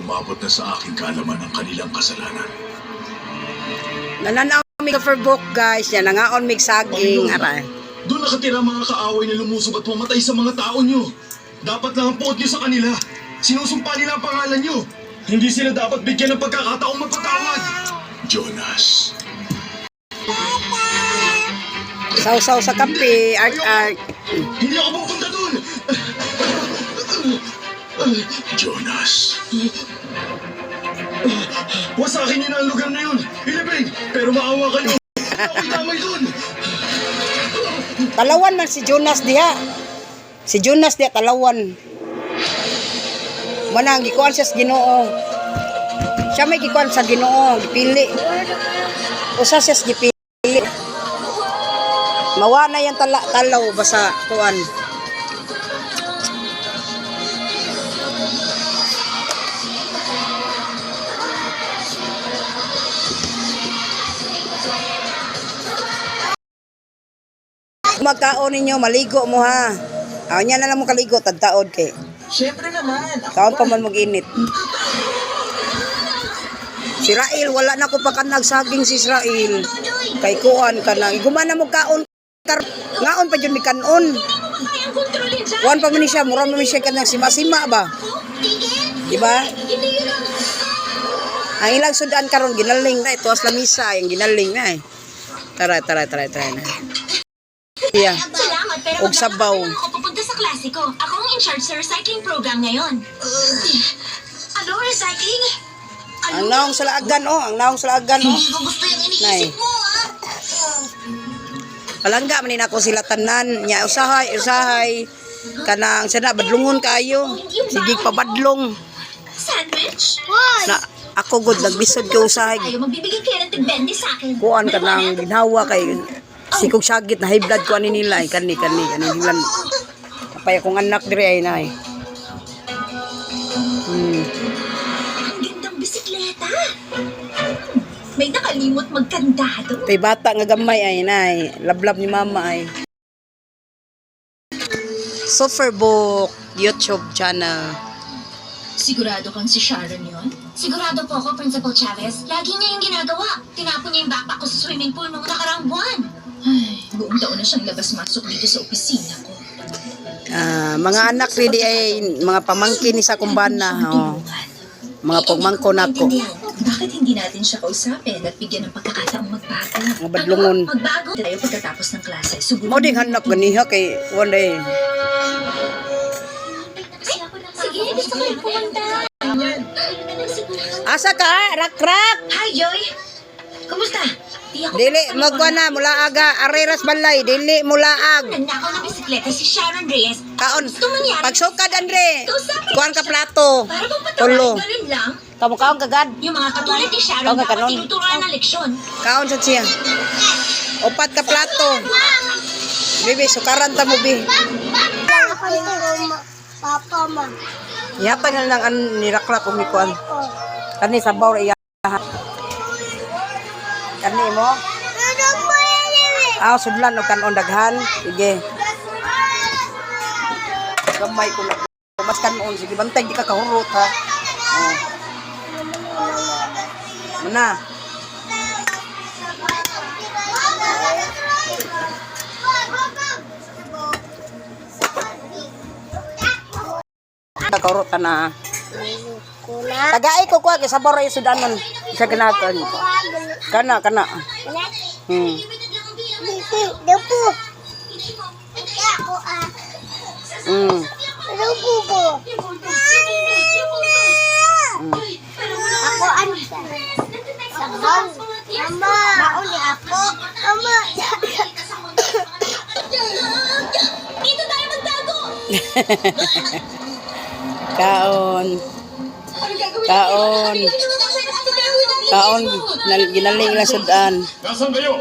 umabot na sa aking kaalaman ang kanilang kasalanan. Nananaw mi ka book guys, yan nangaon mig saging aray. Doon nakatira mga kaaway na lumusog at pumatay sa mga tao nyo. Dapat lang ang puot nyo sa kanila. Sinusumpa nila ang pangalan nyo. Hindi sila dapat bigyan ng pagkakataong magpatawad. Jonas. Saw-saw sa kape, art. Hindi ako pupunta doon. Jonas. Wasakin niyo na ang lugar na yun. Ilibing, pero maawa kayo. Ako'y damay doon. Talawan man si Jonas diha. Si Jonas diha talawan. Manang gikuan siya sa Ginoo. Siya may gikuan sa Ginoo, gipili. Usa siya gipili. Mawa na yan talaw basta kuan. Magkaon ninyo, maligo mo ha. Aw nya na lang mo kaligo tagtaod kay. Siyempre naman. Kaon pa man mag-init. Si Rael wala na ko pa kanag saging si Israel. Kay kuan kanang gumana mo kaon ngaon pa jud mi kanon. Kuan pa man siya, mura man siya kanang sima-sima ba? Di ba? Ang ilang sudan karon ginaling na ito as lamisa, yung ginaling na eh. Tara na. Iya. Salamat, pero Og sabaw. ako pupunta sa klase ko. Ako ang in charge sa recycling program ngayon. Ano, recycling? Ang naong sa laagan oh, Hindi ko gusto yung Nay. iniisip mo, ah. Palangga man ako sila tanan, nya usahay. Kanang sana badlungon kayo. Sige pabadlong. Sandwich? Na ako good nagbisod ko usahay. Ayaw, magbibigay kayo ng tig-20 sa akin. Kuan ka nang ginhawa kay sikog sagit na high blood ko ani nila ay kani dilan apay akong anak dire ay nay. Ang gandang bisikleta. May nakalimot magkandado. Tay bata nga gamay ay nay, lablab ni mama ay. Superbook YouTube channel. Sigurado kang si Sharon yun? Sigurado po ako, Principal Chavez. Lagi niya yung ginagawa. Tinapon niya yung backpack ko sa swimming pool nung nakaraang buwan. Ay, buong taon na siyang labas-masok dito sa opisina ko. Mga anak ready ay mga pamangkin ni sa kumbana. Oh. Mga pagmangko nako. Bakit hindi natin siya kausapin at bigyan ng pagkakataong magbago? Mga badlungon. Ano, magbago tayo pagkatapos ng klase. Mo ding hanap ganiha kay one day. Sige, gusto ko yung pumunta. Asa ka? Rak-rak. Hi, Joy! Kumusta? Di ako Dili magwa na mula aga areras balay dili mulaag. Nandakaw ng bisikleta si Sharon Reyes. Kaon. Gusto mangyari? Pagsukad Andre. Kuan ka plato. Para bang Tulo. patawarin, ganun lang. Kamu kaon kagad. Yung mga katulad ni Sharon Ikaw ka dapat kanon. tinuturuan ng leksyon. Kaon sa siya. Upat ka plato. Bibi sukaran ta mo bi. Papa, ma. Yata nga nang nirakrak umi kuan. Kani sabaw ra iya. Kani mo? Sudlan og kanon daghan. Sige. Gamay ko na. Mas kanon sige bantay di ka kahurot ha. Oh. Mana? Kahurot na. Tagay ko kuha kay sabaw ra sudanon. Isa ganaton. Kana. Depo. Depo ko. Ako ano? Sabaw. Mama. Mauli ako. Mama. Dito tayo magtago! Kaon ginaling lang sudan. Nasaan kayo?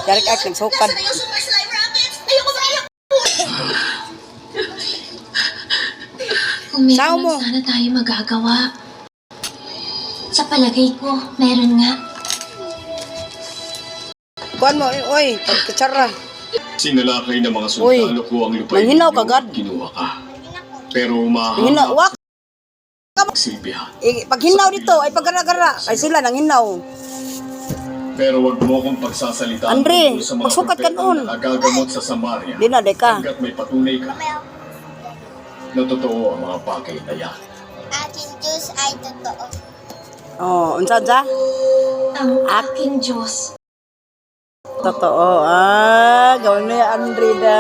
Darik ak nagsukad. Super slime rockets! Ayoko maiyak! Kung Sao mo? sana tayo magagawa. Sa palagay ko, meron nga. Kuan mo oy, pagkutsara. Sinalakay ng mga Uy, sundalo ko ang lupay manghinaw ninyo kagad. at kinuha ka. Pero Hina, wak ka ka Silvia. pag hinaw dito ay paggara-gara. Ay sila nang hinaw. Pero wag mo kong pagsasalitaan Andre, tungkol sa mga magsukat ka propetang noon. nagagamot sa Samaria. Di na, deka. Hanggat may patunay ka na totoo ang mga bagay na yan. Aking Diyos ay totoo. Oh, unsa dya? Ang aking Diyos. Totoo. Gawin na yan, Andre da.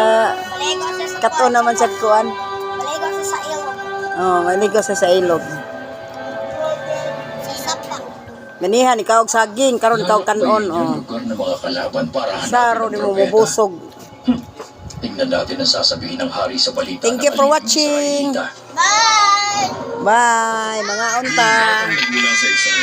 Maligo siya sa Kato naman sa kuan. Maligo siya sa ilog. Oh, maligo sa ilog. Sa sapak. Ganihan, ikaw og saging, karon ikaw kanon. Oh. lugar ng mga kalaban para hanapin Saro ang ni mo propeta. mubusog. Tingnan natin ang sasabihin ng hari sa balita. Thank ng you for alipin sa watching. Israelita. Bye! Bye, mga unta. Mula sa Israel.